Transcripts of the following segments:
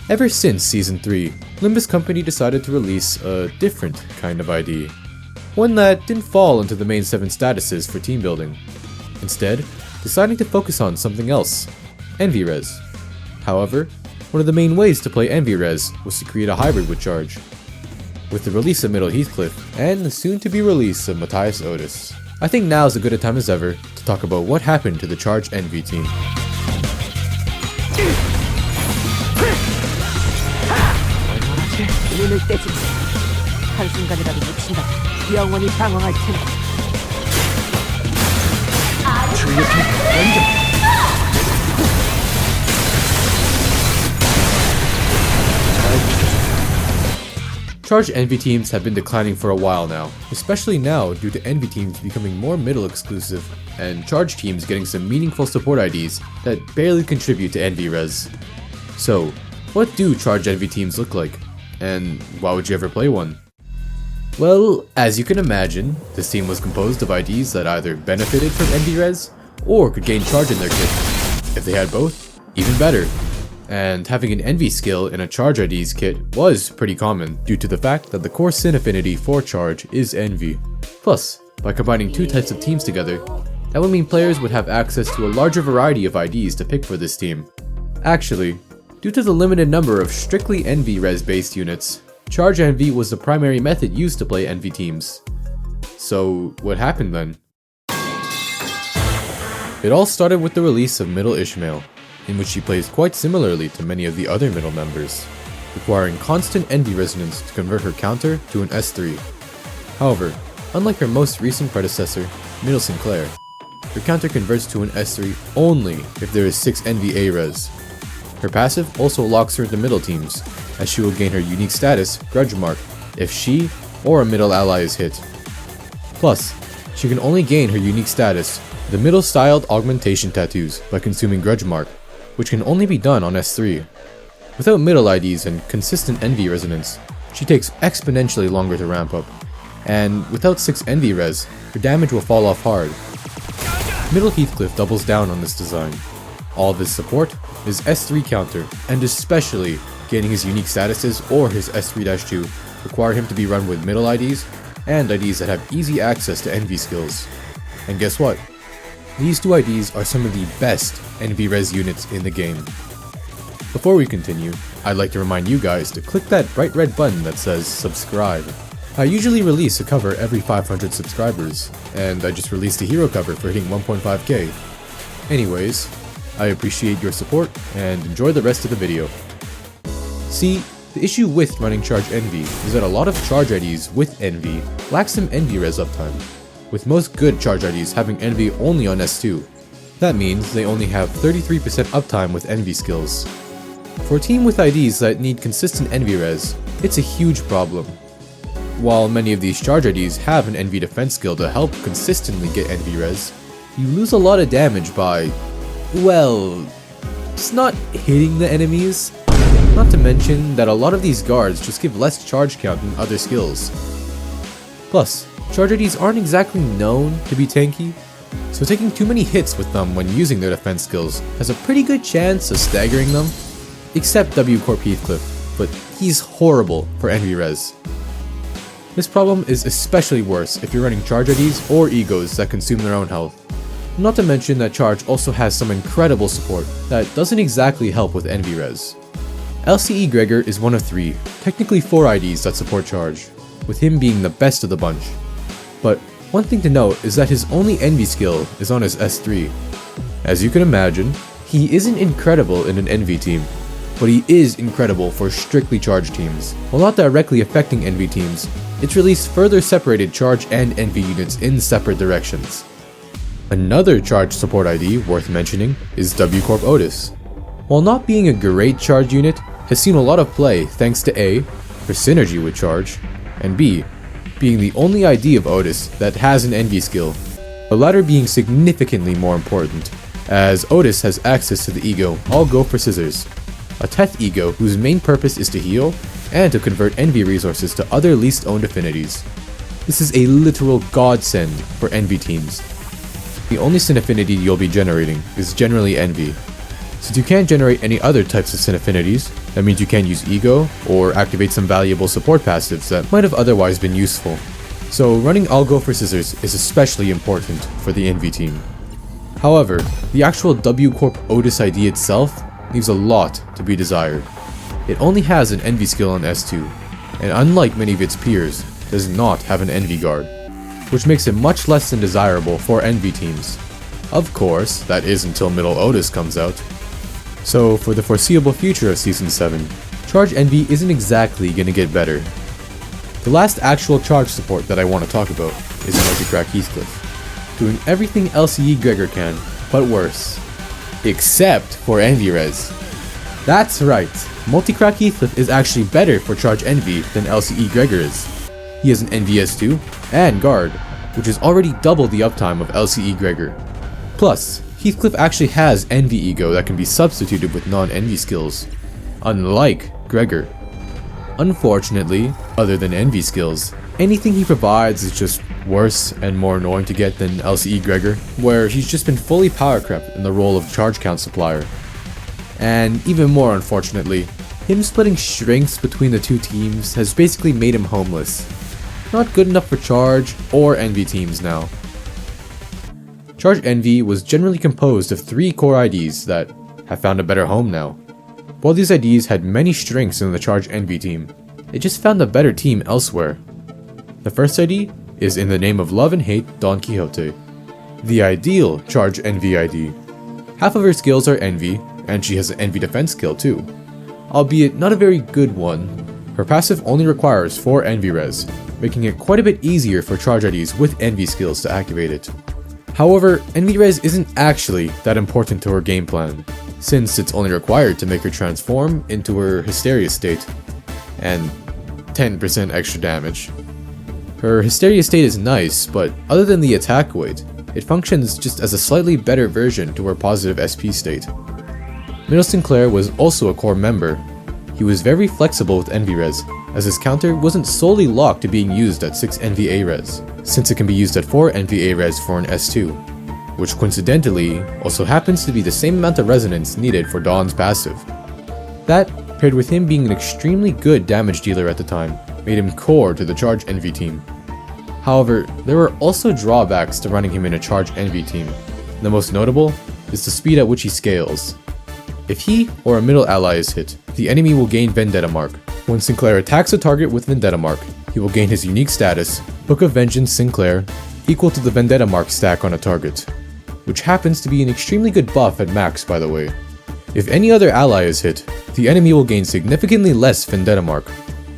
Ever since Season 3, Limbus Company decided to release a different kind of ID. One that didn't fall into the main 7 statuses for team building. Instead, deciding to focus on something else, Envy Res. However, one of the main ways to play Envy Res was to create a hybrid with Charge. With the release of Middle Heathcliff and the soon-to-be release of Matthias Otis, I think now is as good a time as ever to talk about what happened to the Charge Envy team. 눈을 떼지 한순간이라도 놓친다 영원히 방황할 테니 출력해 먼저 Charge Envy teams have been declining for a while now, especially now due to Envy teams becoming more middle exclusive, and Charge teams getting some meaningful support IDs that barely contribute to Envy Res. So, what do Charge Envy teams look like? And why would you ever play one? Well, as you can imagine, this team was composed of IDs that either benefited from Envy Res, or could gain Charge in their kit. If they had both, even better. And having an Envy skill in a Charge ID's kit was pretty common, due to the fact that the core sin affinity for Charge is Envy. Plus, by combining 2 types of teams together, that would mean players would have access to a larger variety of IDs to pick for this team. Actually, due to the limited number of strictly Envy Res based units, Charge Envy was the primary method used to play Envy teams. So what happened then? It all started with the release of Middle Ishmael, in which she plays quite similarly to many of the other Middle members, requiring constant Envy resonance to convert her counter to an S3. However, unlike her most recent predecessor, Middle Sinclair, her counter converts to an S3 only if there is 6 Envy A-res. Her passive also locks her into middle teams, as she will gain her unique status, Grudge Mark, if she or a middle ally is hit. Plus, she can only gain her unique status, the middle-styled augmentation tattoos, by consuming Grudge Mark, which can only be done on S3. Without middle IDs and consistent Envy resonance, she takes exponentially longer to ramp up, and without 6 Envy res, her damage will fall off hard. Middle Heathcliff doubles down on this design. All of his support, his S3 counter, and especially gaining his unique statuses or his S3-2 require him to be run with middle IDs and IDs that have easy access to Envy skills. And guess what? These 2 IDs are some of the best Envy Res units in the game. Before we continue, I'd like to remind you guys to click that bright red button that says subscribe. I usually release a cover every 500 subscribers, and I just released a hero cover for hitting 1.5k. Anyways, I appreciate your support, and enjoy the rest of the video. See, the issue with running Charge Envy is that a lot of Charge IDs with Envy lack some Envy Res uptime, with most good Charge IDs having Envy only on S2. That means they only have 33% uptime with Envy skills. For a team with IDs that need consistent Envy Res, it's a huge problem. While many of these Charge IDs have an Envy defense skill to help consistently get Envy Res, you lose a lot of damage by, well, just not hitting the enemies. Not to mention that a lot of these guards just give less charge count than other skills. Plus, Charge IDs aren't exactly known to be tanky, so taking too many hits with them when using their defense skills has a pretty good chance of staggering them. Except W Corp Heathcliff, but he's horrible for Envy Res. This problem is especially worse if you're running Charge IDs or Egos that consume their own health. Not to mention that Charge also has some incredible support that doesn't exactly help with Envy Res. LCE Gregor is one of 3, technically 4 IDs that support Charge, with him being the best of the bunch. But one thing to note is that his only Envy skill is on his S3. As you can imagine, he isn't incredible in an Envy team, but he is incredible for strictly Charge teams. While not directly affecting Envy teams, its release further separated Charge and Envy units in separate directions. Another Charge support ID worth mentioning is W Corp Otis. While not being a great Charge unit, has seen a lot of play thanks to A, her synergy with Charge, and B, being the only ID of Otis that has an Envy skill, the latter being significantly more important, as Otis has access to the ego I'll Go for Scissors, a Teth ego whose main purpose is to heal and to convert Envy resources to other least owned affinities. This is a literal godsend for Envy teams. The only sin affinity you'll be generating is generally Envy. Since you can't generate any other types of Sin affinities, that means you can't use Ego or activate some valuable support passives that might have otherwise been useful. So running I'll Go for Scissors is especially important for the Envy team. However, the actual W Corp Outis ID itself leaves a lot to be desired. It only has an Envy skill on S2, and unlike many of its peers, does not have an Envy guard, which makes it much less than desirable for Envy teams. Of course, that is until Middle Outis comes out. So for the foreseeable future of Season 7, Charge Envy isn't exactly gonna get better. The last actual charge support that I want to talk about is Multicrack Heathcliff, doing everything LCE Gregor can, but worse. Except for Envy Res. That's right, Multicrack Heathcliff is actually better for Charge Envy than LCE Gregor is. He has an Envy S2 and Guard, which is already double the uptime of LCE Gregor. Plus, Heathcliff actually has Envy Ego that can be substituted with non-Envy skills, unlike Gregor. Unfortunately, other than Envy skills, anything he provides is just worse and more annoying to get than LCE Gregor, where he's just been fully power crept in the role of charge count supplier. And even more unfortunately, him splitting strengths between the two teams has basically made him homeless. Not good enough for Charge or Envy teams now. Charge Envy was generally composed of 3 core IDs that have found a better home now. While these IDs had many strengths in the Charge Envy team, it just found a better team elsewhere. The first ID is In the Name of Love and Hate Don Quixote, the ideal Charge Envy ID. Half of her skills are Envy, and she has an Envy defense skill too, albeit not a very good one. Her passive only requires 4 Envy res, making it quite a bit easier for Charge IDs with Envy skills to activate it. However, Envy res isn't actually that important to her game plan, since it's only required to make her transform into her Hysteria state, and 10% extra damage. Her Hysteria state is nice, but other than the attack weight, it functions just as a slightly better version to her positive SP state. Middle Sinclair was also a core member. He was very flexible with Envy res, as his counter wasn't solely locked to being used at 6 NVA res, since it can be used at 4 NVA res for an S2, which coincidentally also happens to be the same amount of resonance needed for Dawn's passive. That, paired with him being an extremely good damage dealer at the time, made him core to the Charge Envy team. However, there were also drawbacks to running him in a Charge Envy team. The most notable is the speed at which he scales. If he or a middle ally is hit, the enemy will gain Vendetta Mark. When Sinclair attacks a target with Vendetta Mark, he will gain his unique status, Book of Vengeance Sinclair, equal to the Vendetta Mark stack on a target, which happens to be an extremely good buff at max, by the way. If any other ally is hit, the enemy will gain significantly less Vendetta Mark,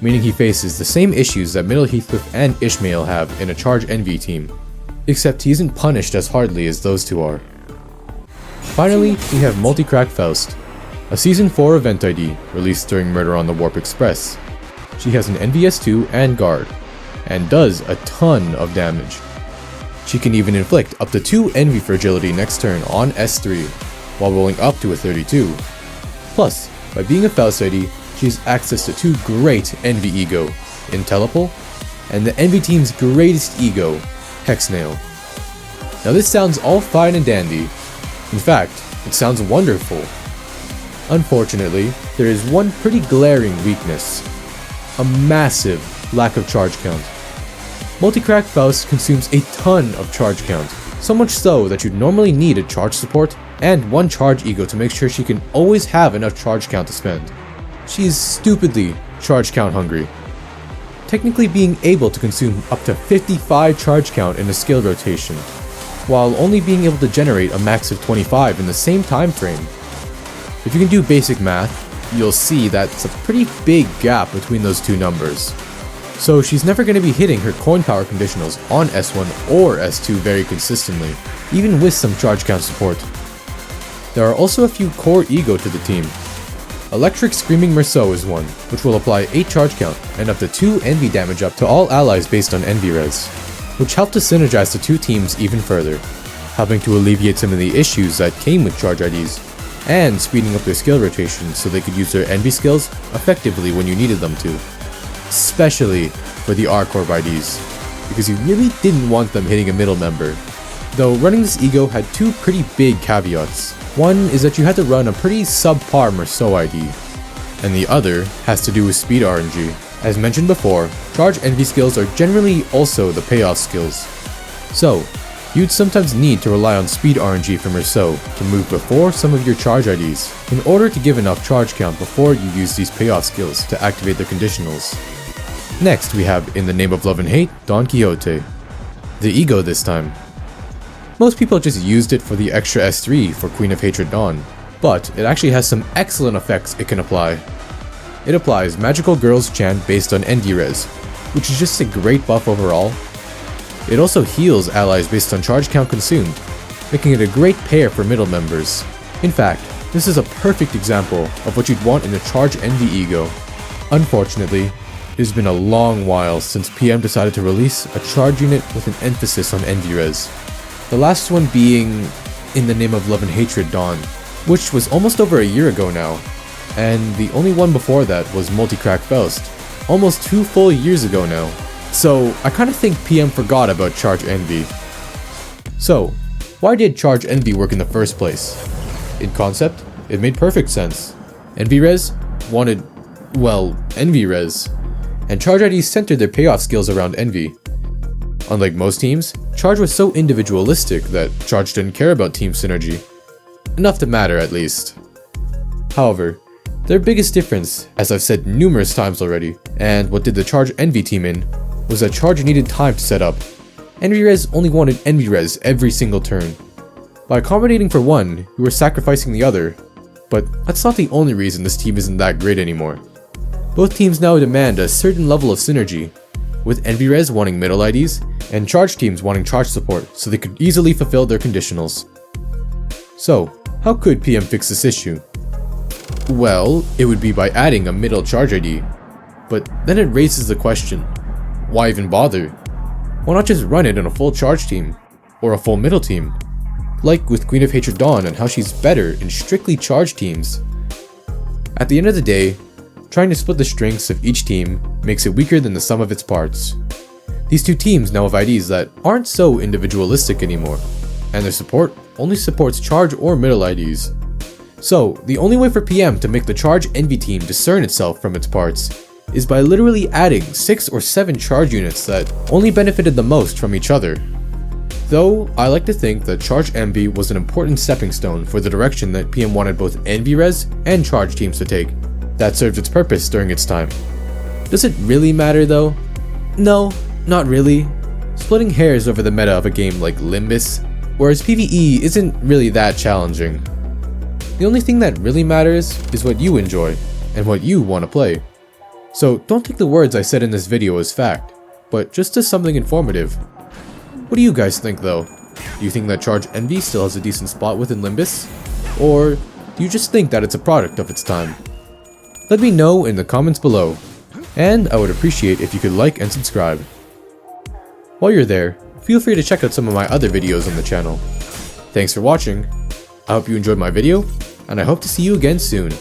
meaning he faces the same issues that Middle Heathcliff and Ishmael have in a Charge Envy team, except he isn't punished as hardly as those two are. Finally, we have Multicrack Faust, a Season 4 event ID released during Murder on the Warp Express. She has an NVS2 and Guard, and does a ton of damage. She can even inflict up to 2 Envy Fragility next turn on S3, while rolling up to a 32. Plus, by being a Faust ID, she has access to 2 great Envy Ego, in Telepole, and the Envy team's greatest ego, Hexnail. Now this sounds all fine and dandy. In fact, it sounds wonderful. Unfortunately, there is one pretty glaring weakness: a massive lack of charge count. Multicrack Faust consumes a ton of charge count, so much so that you'd normally need a charge support and 1 charge ego to make sure she can always have enough charge count to spend. She is stupidly charge count hungry, technically being able to consume up to 55 charge count in a skill rotation, while only being able to generate a max of 25 in the same time frame. If you can do basic math, you'll see that's a pretty big gap between those two numbers. So she's never going to be hitting her coin power conditionals on S1 or S2 very consistently, even with some charge count support. There are also a few core ego to the team. Electric Screaming Merceau is one, which will apply 8 charge count and up to 2 Envy damage up to all allies based on Envy res, which helped to synergize the two teams even further, helping to alleviate some of the issues that came with charge IDs, and speeding up their skill rotation so they could use their Envy skills effectively when you needed them to. Especially for the R-Corp IDs, because you really didn't want them hitting a middle member. Though running this ego had 2 pretty big caveats. One is that you had to run a pretty subpar Merceau ID, and the other has to do with speed RNG. As mentioned before, charge envy skills are generally also the payoff skills. So, you'd sometimes need to rely on speed RNG from Merceau to move before some of your charge IDs, in order to give enough charge count before you use these payoff skills to activate their conditionals. Next we have In the Name of Love and Hate, Don Quixote. The ego this time. Most people just used it for the extra S3 for Queen of Hatred Dawn, but it actually has some excellent effects it can apply. It applies Magical Girls Chant based on Envy Res, which is just a great buff overall. It also heals allies based on charge count consumed, making it a great pair for middle members. In fact, this is a perfect example of what you'd want in a charge envy ego. Unfortunately, it has been a long while since PM decided to release a charge unit with an emphasis on envy res. The last one being In the Name of Love and Hatred Dawn, which was almost over a year ago now, and the only one before that was Multicrack Faust, almost 2 full years ago now. So I kinda think PM forgot about charge envy. So, why did charge envy work in the first place? In concept, it made perfect sense. Envy res wanted, well, envy res, and charge IDs centered their payoff skills around envy. Unlike most teams, charge was so individualistic that charge didn't care about team synergy. Enough to matter, at least. However, their biggest difference, as I've said numerous times already, and what did the charge envy team in, was that charge needed time to set up. Envy res only wanted envy res every single turn. By accommodating for one, you were sacrificing the other, but that's not the only reason this team isn't that great anymore. Both teams now demand a certain level of synergy, with envy res wanting middle IDs, and charge teams wanting charge support so they could easily fulfill their conditionals. So, how could PM fix this issue? Well, it would be by adding a middle charge ID, but then it raises the question, why even bother? Why not just run it on a full charge team, or a full middle team? Like with Queen of Hatred Dawn and how she's better in strictly charge teams. At the end of the day, trying to split the strengths of each team makes it weaker than the sum of its parts. These two teams now have IDs that aren't so individualistic anymore, and their support only supports charge or middle IDs. So, the only way for PM to make the charge envy team discern itself from its parts is by literally adding 6 or 7 charge units that only benefited the most from each other. Though, I like to think that charge envy was an important stepping stone for the direction that PM wanted both envy res and charge teams to take. That served its purpose during its time. Does it really matter though? No, not really. Splitting hairs over the meta of a game like Limbus, whereas PvE isn't really that challenging. The only thing that really matters is what you enjoy, and what you want to play. So don't take the words I said in this video as fact, but just as something informative. What do you guys think though? Do you think that charge envy still has a decent spot within Limbus? Or do you just think that it's a product of its time? Let me know in the comments below, and I would appreciate if you could like and subscribe. While you're there, feel free to check out some of my other videos on the channel. Thanks for watching, I hope you enjoyed my video, and I hope to see you again soon.